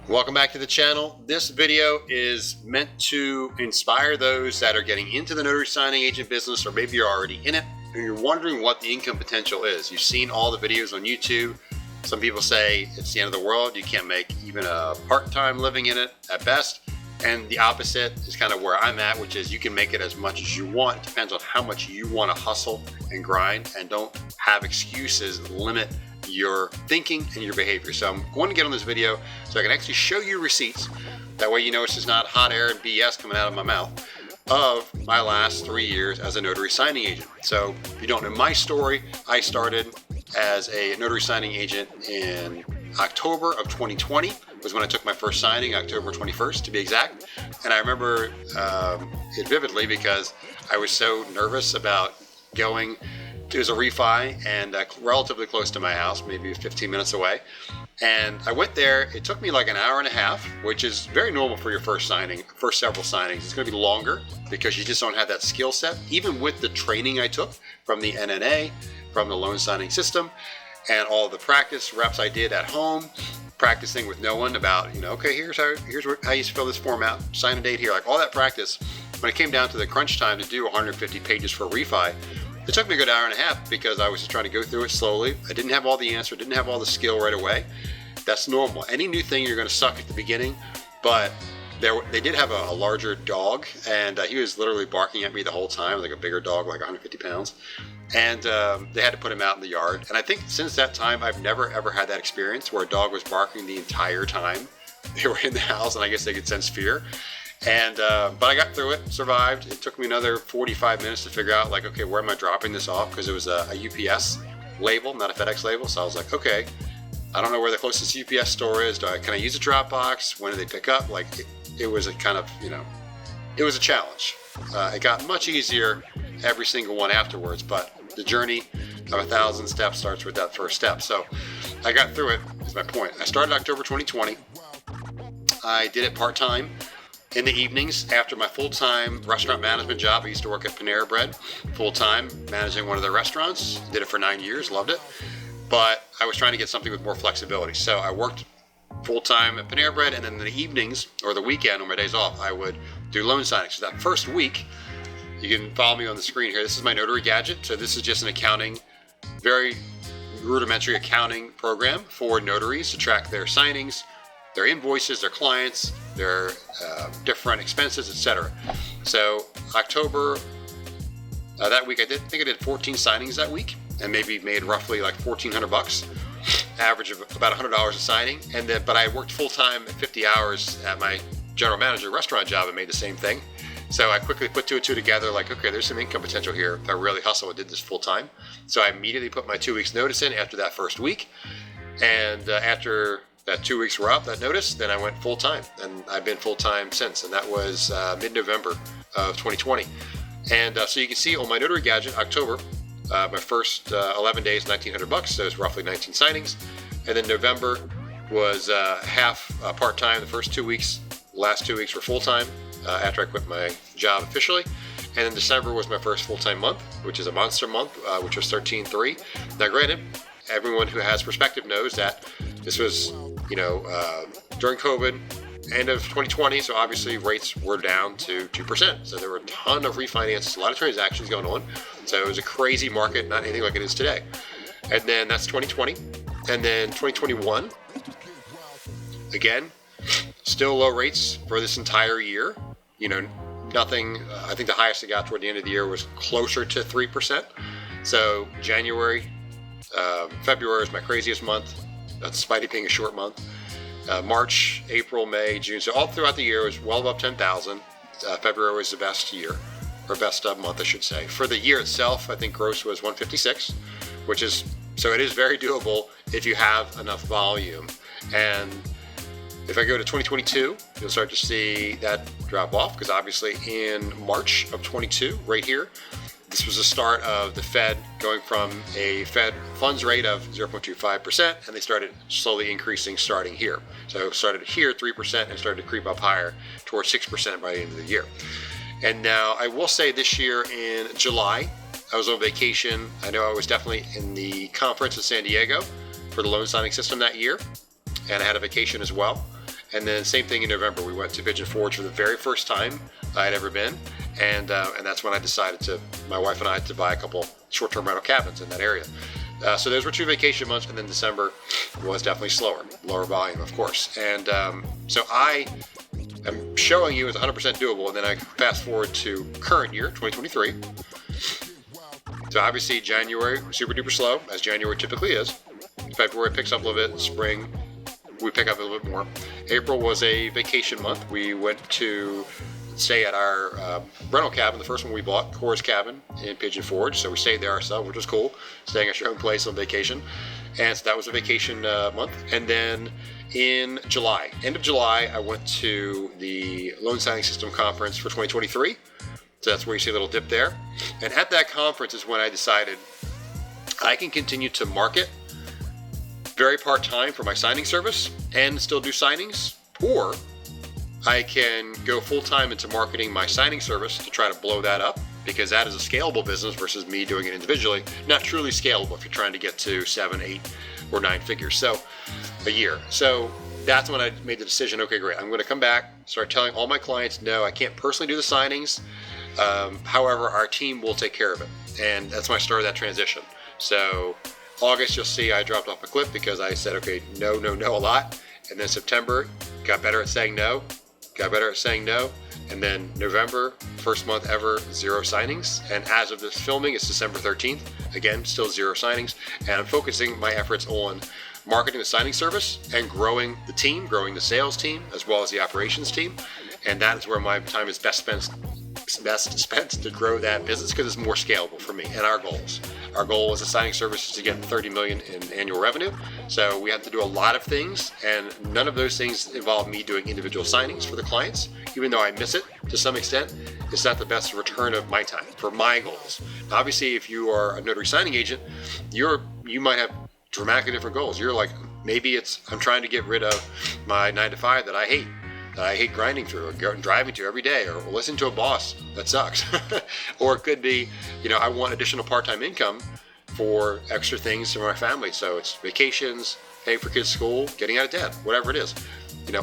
Welcome back to the channel. This video is meant to inspire those that are getting into the notary signing agent business, or maybe you're already in it and you're wondering what the income potential is. You've seen all the videos on YouTube. Some people say it's the end of the world. You can't make even a part-time living in it at best. And the opposite is kind of where I'm at, which is you can make it as much as you want. It depends on how much you want to hustle and grind, and don't have excuses limit your thinking and your behavior. So I'm going to get on this video so I can actually show you receipts. That way you know it's just not hot air and BS coming out of my mouth of my last 3 years as a notary signing agent. So if you don't know my story, I started as a notary signing agent in October of 2020 was when I took my first signing, October 21st to be exact. And I remember it vividly because I was so nervous about going. It was a refi and relatively close to my house, maybe 15 minutes away. And I went there. It took me like an hour and a half, which is very normal for your first signing, first several signings. It's going to be longer because you just don't have that skill set. Even with the training I took from the NNA, from the loan signing system, and all the practice reps I did at home, practicing with no one about, okay, here's how you fill this form out, sign a date here, like all that practice. When it came down to the crunch time to do 150 pages for a refi, it took me a good hour and a half because I was just trying to go through it slowly. I didn't have all the answer, didn't have all the skill right away. That's normal. Any new thing, you're going to suck at the beginning, but they did have a larger dog, and he was literally barking at me the whole time, like a bigger dog, like 150 pounds. And they had to put him out in the yard. And I think since that time, I've never ever had that experience where a dog was barking the entire time they were in the house, and I guess they could sense fear. And but I got through it, survived. It took me another 45 minutes to figure out, like, okay, where am I dropping this off? Because it was a UPS label, not a FedEx label. So I was like, okay, I don't know where the closest UPS store is. Can I use a drop box? When do they pick up? Like, it was a kind of, it was a challenge. It got much easier every single one afterwards, but the journey of 1,000 steps starts with that first step. So I got through it, is my point. I started October 2020. I did it part-time in the evenings after my full-time restaurant management job. I used to work at Panera Bread full-time, managing one of their restaurants. Did it for 9 years, loved it. But I was trying to get something with more flexibility. So I worked full-time at Panera Bread, and then in the evenings or the weekend or my days off, I would do loan signings. So that first week, you can follow me on the screen here. This is my notary gadget. So this is just an accounting, very rudimentary accounting program for notaries to track their signings, their invoices, their clients, their different expenses, etc. So October, that week, I think I did 14 signings that week, and maybe made roughly like $1,400, average of about $100 a signing. And then, but I worked full time at 50 hours at my general manager restaurant job and made the same thing. So I quickly put two and two together, like, okay, there's some income potential here if I really hustle and did this full time. So I immediately put my 2 weeks notice in after that first week. And after that 2 weeks were up, that notice, then I went full time, and I've been full time since. And that was mid-November of 2020. And so you can see on my notary gadget, October, my first 11 days, $1,900. So it was roughly 19 signings. And then November was half part-time the first 2 weeks. Last 2 weeks were full-time after I quit my job officially. And then December was my first full-time month, which is a monster month, which was 13.3. Now, granted, everyone who has perspective knows that this was, during COVID, end of 2020, so obviously rates were down to 2%. So there were a ton of refinances, a lot of transactions going on. So it was a crazy market, not anything like it is today. And then that's 2020. And then 2021, again, still low rates for this entire year. Nothing, I think the highest it got toward the end of the year was closer to 3%. So January, February is my craziest month, despite it being a short month. March, April, May, June. So all throughout the year was well above 10,000. February was the best year, or best month, I should say. For the year itself, I think gross was 156, which is, so it is very doable if you have enough volume. And if I go to 2022, you'll start to see that drop off, because obviously in March of 22, right here, this was the start of the Fed going from a Fed funds rate of 0.25%, and they started slowly increasing starting here. So it started here 3% and started to creep up higher towards 6% by the end of the year. And now I will say this year in July, I was on vacation. I know I was definitely in the conference in San Diego for the loan signing system that year, and I had a vacation as well. And then same thing in November. We went to Pigeon Forge for the very first time I had ever been. And that's when I decided my wife and I, to buy a couple short-term rental cabins in that area. So those were 2 vacation months, and then December was definitely slower, lower volume, of course. And so I am showing you it's 100% doable, and then I fast forward to current year, 2023. So obviously January, super duper slow, as January typically is. February picks up a little bit. Spring, we pick up a little bit more. April was a vacation month. We went to stay at our rental cabin, the first one we bought, Cora's Cabin in Pigeon Forge. So we stayed there ourselves, which was cool, staying at your own place on vacation. And so that was a vacation month. And then in July, end of July, I went to the Loan Signing System Conference for 2023. So that's where you see a little dip there. And at that conference is when I decided I can continue to market very part-time for my signing service and still do signings, or I can go full-time into marketing my signing service to try to blow that up, because that is a scalable business versus me doing it individually. Not truly scalable if you're trying to get to 7, 8, or 9 figures so a year. So that's when I made the decision, okay, great, I'm going to come back, start telling all my clients, no, I can't personally do the signings. However, our team will take care of it. And that's when I started that transition. So August, you'll see I dropped off a cliff because I said, okay, no a lot. And then September, got better at saying no. And then November, first month ever, 0 signings. And as of this filming, it's December 13th. Again, still 0 signings. And I'm focusing my efforts on marketing the signing service and growing the team, growing the sales team, as well as the operations team. And that is where my time is best spent to grow that business, because it's more scalable for me and our goals. Our goal as a signing service is to get 30 million in annual revenue. So we have to do a lot of things, and none of those things involve me doing individual signings for the clients. Even though I miss it to some extent, it's not the best return of my time for my goals. Obviously, if you are a notary signing agent, you might have dramatically different goals. You're like, maybe it's I'm trying to get rid of my 9 to 5 that I hate grinding through or driving to every day, or listening to a boss that sucks. Or it could be, I want additional part-time income for extra things for my family. So it's vacations, paying for kids' school, getting out of debt, whatever it is.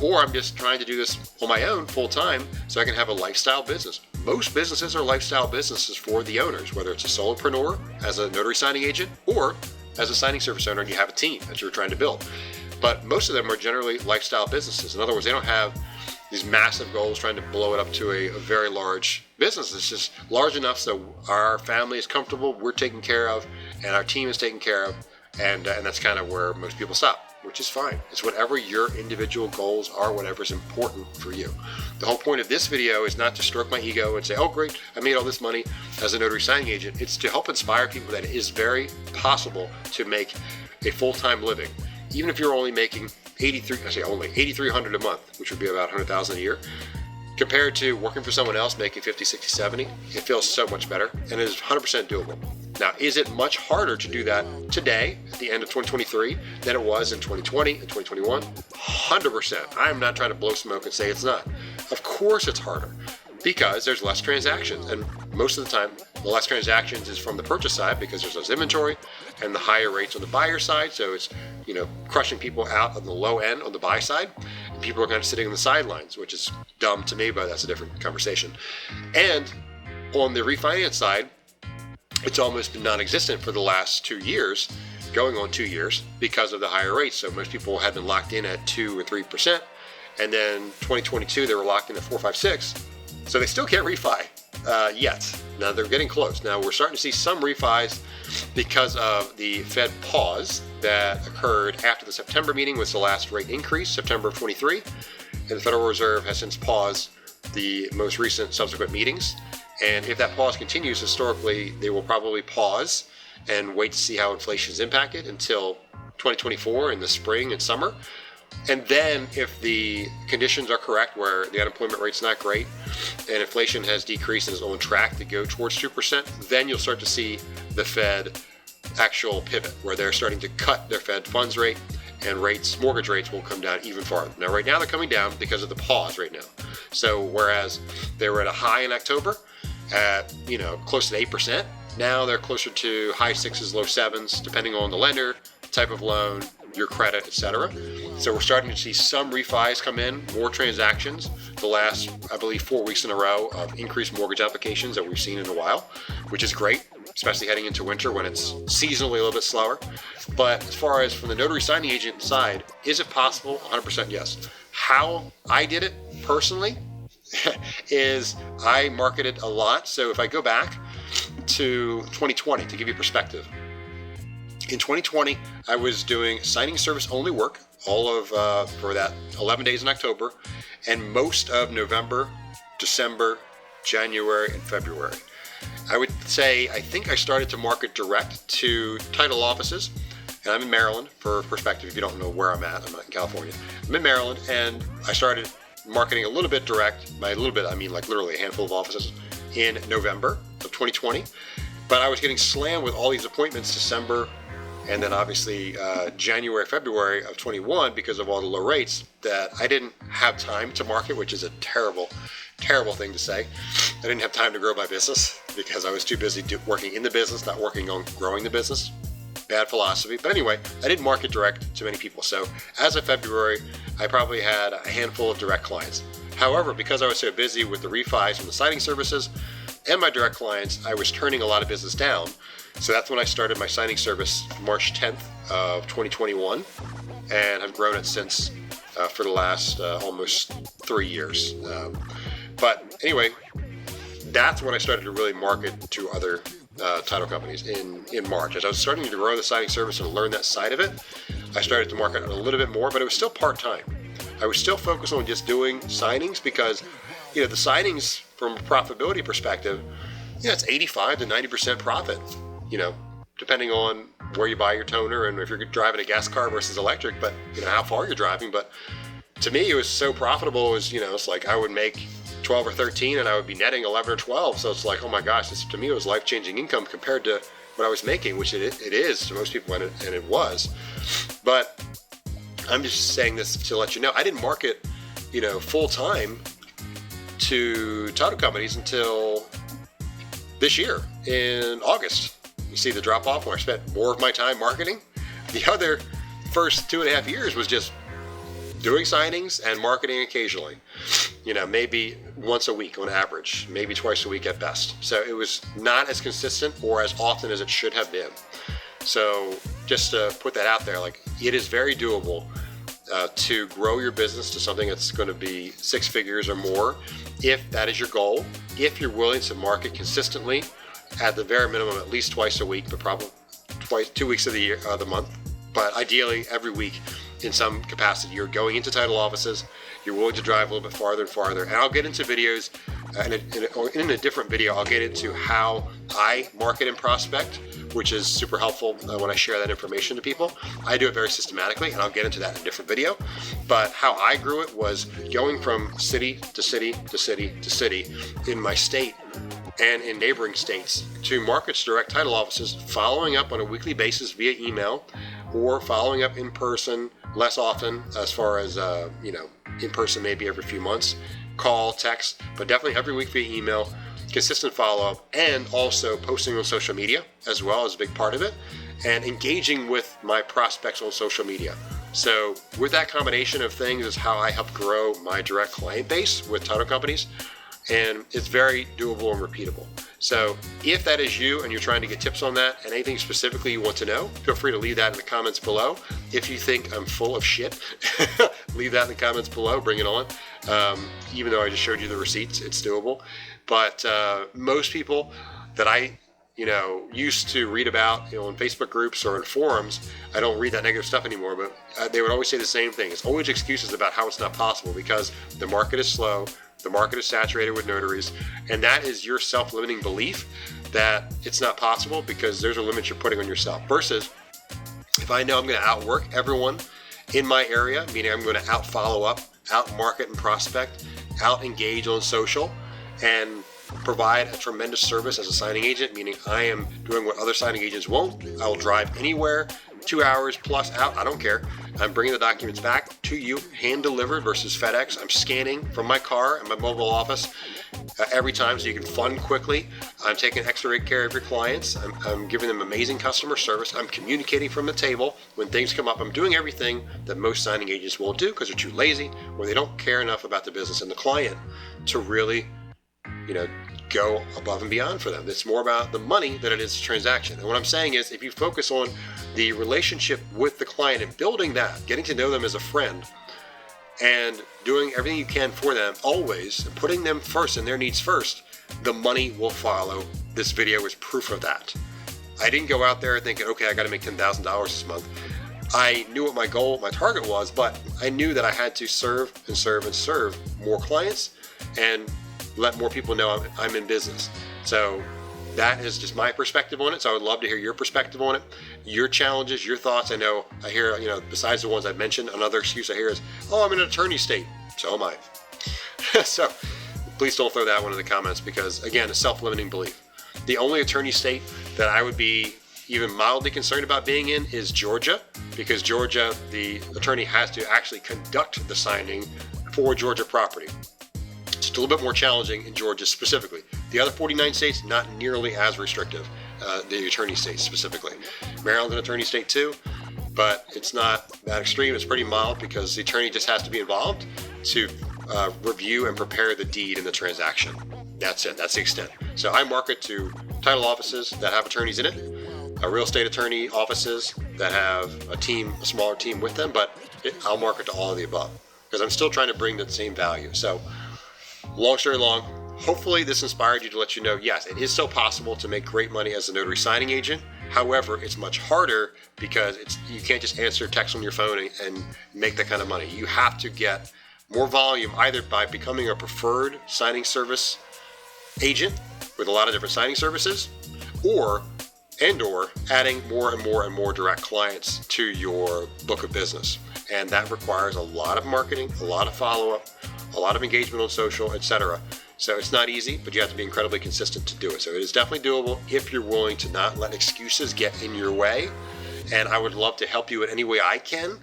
Or I'm just trying to do this on my own full-time so I can have a lifestyle business. Most businesses are lifestyle businesses for the owners, whether it's a solopreneur as a notary signing agent or as a signing service owner and you have a team that you're trying to build. But most of them are generally lifestyle businesses. In other words, they don't have these massive goals trying to blow it up to a very large business. It's just large enough so our family is comfortable, we're taken care of, and our team is taken care of, and that's kind of where most people stop, which is fine. It's whatever your individual goals are, whatever's important for you. The whole point of this video is not to stroke my ego and say, oh great, I made all this money as a notary signing agent. It's to help inspire people that it is very possible to make a full-time living. Even if you're only making $8,300 a month, which would be about $100,000 a year, compared to working for someone else making 50, 60, 70, it feels so much better, and it is 100% doable. Now, is it much harder to do that today, at the end of 2023, than it was in 2020 and 2021? 100%. I'm not trying to blow smoke and say it's not. Of course it's harder, because there's less transactions, and most of the time, the less transactions is from the purchase side because there's less inventory, and the higher rates on the buyer side, so it's crushing people out on the low end on the buy side. And people are kind of sitting on the sidelines, which is dumb to me, but that's a different conversation. And on the refinance side, it's almost been non-existent for the last 2 years, going on 2 years, because of the higher rates. So most people have been locked in at 2 or 3%, and then 2022 they were locked in at 4, 5, 6. So they still can't refi yet. Now they're getting close. Now we're starting to see some refis because of the Fed pause that occurred after the September meeting was the last rate increase, September of 23. And the Federal Reserve has since paused the most recent subsequent meetings. And if that pause continues, historically, they will probably pause and wait to see how inflation is impacted until 2024 in the spring and summer. And then if the conditions are correct, where the unemployment rate's not great and inflation has decreased and is on track to go towards 2%, then you'll start to see the Fed actual pivot, where they're starting to cut their Fed funds rate, and mortgage rates will come down even farther. Now, right now they're coming down because of the pause right now. So whereas they were at a high in October at, close to 8%, now they're closer to high 6s, low 7s, depending on the lender, type of loan, your credit, etc. So we're starting to see some refis come in, more transactions. The last, I believe, 4 weeks in a row of increased mortgage applications that we've seen in a while, which is great, especially heading into winter when it's seasonally a little bit slower. But as far as from the notary signing agent side, is it possible? 100% yes. How I did it personally is I marketed a lot. So if I go back to 2020 to give you perspective, in 2020, I was doing signing service only work all of for that 11 days in October and most of November, December, January, and February. I would say I think I started to market direct to title offices, and I'm in Maryland for perspective. If you don't know where I'm at, I'm not in California. I'm in Maryland, and I started marketing a little bit direct. By a little bit, I mean like literally a handful of offices in November of 2020. But I was getting slammed with all these appointments December, and then obviously January, February of 21 because of all the low rates that I didn't have time to market, which is a terrible thing to say. I didn't have time to grow my business because I was too busy working in the business, not working on growing the business. Bad philosophy. But anyway, I didn't market direct to many people. So as of February, I probably had a handful of direct clients. However, because I was so busy with the refis from the signing services and my direct clients, I was turning a lot of business down. So that's when I started my signing service March 10th of 2021 and have grown it since for the last almost 3 years. But anyway, that's when I started to really market to other title companies in March. As I was starting to grow the signing service and learn that side of it, I started to market a little bit more, but it was still part-time. I was still focused on just doing signings because, the signings from a profitability perspective, it's 85 to 90% profit, depending on where you buy your toner and if you're driving a gas car versus electric, but how far you're driving. But to me, it was so profitable. It's like I would make 12 or 13 and I would be netting 11 or 12. So it's like, oh my gosh, to me, it was life-changing income compared to what I was making, which it is to most people, and it was. But I'm just saying this to let you know, I didn't market, full-time to title companies until this year in August. You see the drop-off where I spent more of my time marketing. The other first 2.5 years was just doing signings and marketing occasionally, maybe once a week on average, maybe twice a week at best. So it was not as consistent or as often as it should have been. So just to put that out there, it is very doable to grow your business to something that's going to be 6 figures or more, if that is your goal, if you're willing to market consistently at the very minimum, at least twice a week, but probably 2 weeks of the month, but ideally every week in some capacity. You're going into title offices, you're willing to drive a little bit farther and farther. And I'll get into videos, in a different video, I'll get into how I market and prospect, which is super helpful when I share that information to people. I do it very systematically, and I'll get into that in a different video. But how I grew it was going from city to city to city to city in my state and in neighboring states to market to direct title offices, following up on a weekly basis via email or following up in person less often, as far as, in person maybe every few months, call, text, but definitely every week via email, consistent follow-up, and also posting on social media as well as a big part of it, and engaging with my prospects on social media. So with that combination of things is how I help grow my direct client base with title companies, and it's very doable and repeatable. So if that is you and you're trying to get tips on that and anything specifically you want to know, feel free to leave that in the comments below. If you think I'm full of shit, leave that in the comments below, bring it on. Even though I just showed you the receipts, it's doable. But most people that I used to read about in Facebook groups or in forums, I don't read that negative stuff anymore, but they would always say the same thing. It's always excuses about how it's not possible because the market is slow, the market is saturated with notaries, and that is your self-limiting belief that it's not possible because there's a limit you're putting on yourself. Versus, if I know I'm going to outwork everyone in my area, meaning I'm going to out-follow up, out-market and prospect, out-engage on social, and provide a tremendous service as a signing agent, meaning I am doing what other signing agents won't. I will drive anywhere, 2 hours plus out, I don't care. I'm bringing the documents back to you, hand delivered versus FedEx. I'm scanning from my car and my mobile office every time so you can fund quickly. I'm taking extra great care of your clients. I'm giving them amazing customer service. I'm communicating from the table when things come up. I'm doing everything that most signing agents won't do because they're too lazy or they don't care enough about the business and the client to really, go above and beyond for them. It's more about the money than it is the transaction. And what I'm saying is, if you focus on the relationship with the client and building that, getting to know them as a friend, and doing everything you can for them always, and putting them first and their needs first, the money will follow. This video is proof of that. I didn't go out there thinking, okay, I got to make $10,000 this month. I knew what my goal, my target was, but I knew that I had to serve and serve and serve more clients and let more people know I'm in business. So that is just my perspective on it. So I would love to hear your perspective on it, your challenges, your thoughts. I hear, besides the ones I've mentioned, another excuse I hear is, oh, I'm in an attorney state. So am I. So please don't throw that one in the comments because, again, a self-limiting belief. The only attorney state that I would be even mildly concerned about being in is Georgia, because Georgia, the attorney has to actually conduct the signing for Georgia property. It's a little bit more challenging in Georgia specifically. The other 49 states, not nearly as restrictive, the attorney states specifically. Maryland's an attorney state too, but it's not that extreme. It's pretty mild because the attorney just has to be involved to review and prepare the deed in the transaction. That's it. That's the extent. So I market to title offices that have attorneys in it, real estate attorney offices that have a smaller team with them, but I'll market to all of the above because I'm still trying to bring the same value. So long story long, hopefully this inspired you to let you know, yes, it is still possible to make great money as a notary signing agent. However, it's much harder because you can't just answer text on your phone and make that kind of money. You have to get more volume either by becoming a preferred signing service agent with a lot of different signing services, or adding more and more and more direct clients to your book of business. And that requires a lot of marketing, a lot of follow-up, a lot of engagement on social, etc. So it's not easy, but you have to be incredibly consistent to do it. So it is definitely doable if you're willing to not let excuses get in your way. And I would love to help you in any way I can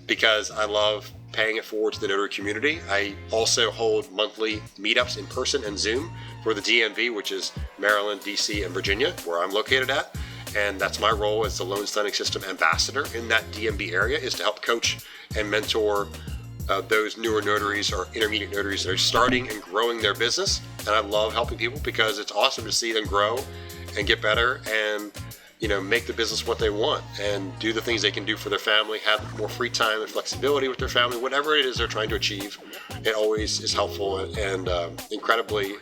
because I love paying it forward to the notary community. I also hold monthly meetups in person and Zoom for the DMV, which is Maryland, DC, and Virginia, where I'm located at. And that's my role as the Loan Signing System ambassador in that DMV area, is to help coach and mentor those newer notaries or intermediate notaries that are starting and growing their business. And I love helping people because it's awesome to see them grow and get better and make the business what they want and do the things they can do for their family, have more free time and flexibility with their family, whatever it is they're trying to achieve. It always is helpful and incredibly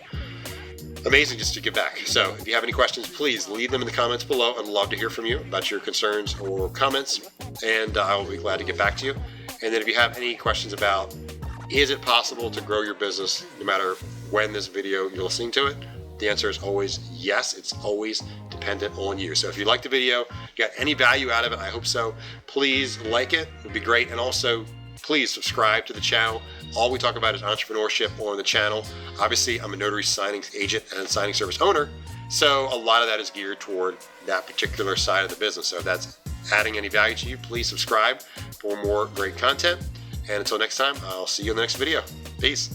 amazing just to give back. So if you have any questions, please leave them in the comments below. I'd love to hear from you about your concerns or comments, and I will be glad to get back to you. And then if you have any questions about, is it possible to grow your business no matter when this video you're listening to it? The answer is always yes. It's always dependent on you. So if you like the video, got any value out of it, I hope so, please like it. It would be great. And also, please subscribe to the channel. All we talk about is entrepreneurship on the channel. Obviously, I'm a notary signing agent and signing service owner, so a lot of that is geared toward that particular side of the business. So if that's adding any value to you, please subscribe for more great content. And until next time, I'll see you in the next video. Peace.